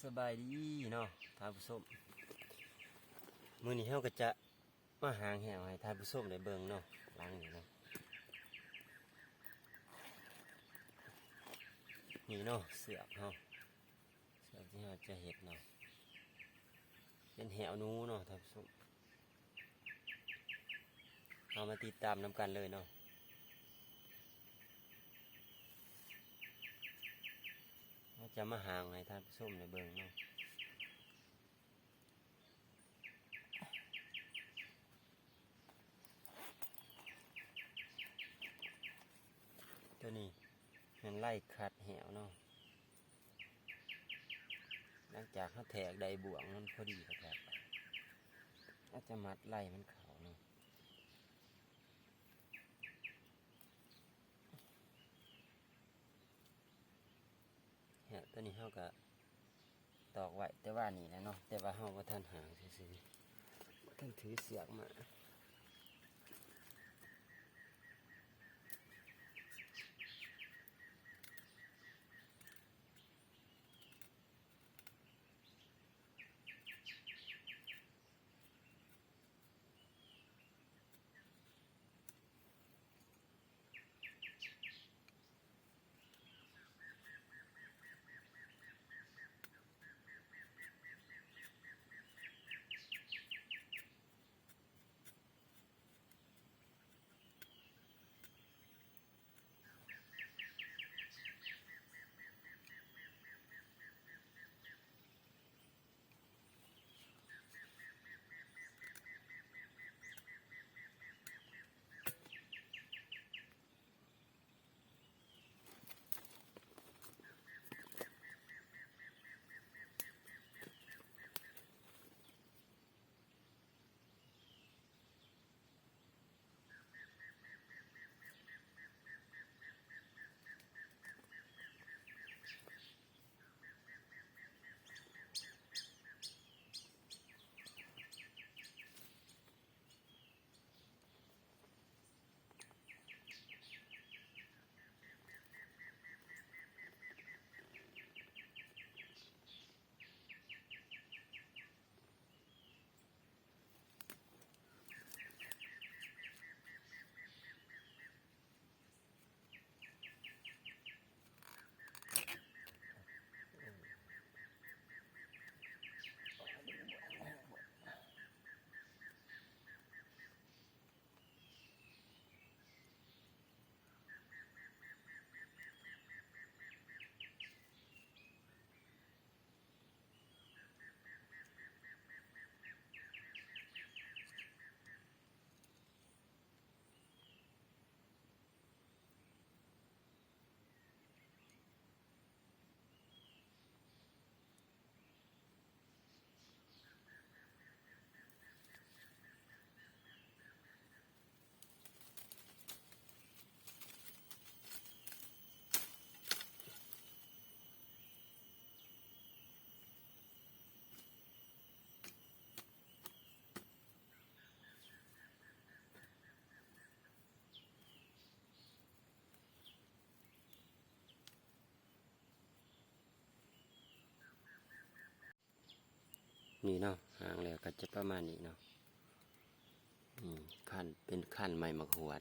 สบายดีเนาะท่านผู้ชมมื้อนี้เฮาก็จะมาหางแหวให้ท่านผู้ชมได้เบิ่งเนาะหลังนี้เนาะนี่เนาะเสือกเฮาเสือกที่เฮาจะเฮ็ดเนาะเป็นแหวหนูเนาะท่านผู้ชมเอามาติดตามนำกันเลยเนาะเราจะมาหางให้ท่านผู้ชมได้เบิ่งเนาะตัวนี้มันไล่ขัดแหวเนาะหลังจากเขาแทกใดบ่วงมันพอดีครับเราจะมัดไล่มันเขาเนาะแหวตัวนี้เขาก็ตอกไว้แต่ว่านี่นะเนาะแต่ว่าเขาก็ท่านหางซื้อๆท่านถือเสือกมานี่เนาะหางแล้วก็จะประมาณนี้เนาะขั้นเป็นขั้นไม้มะขวด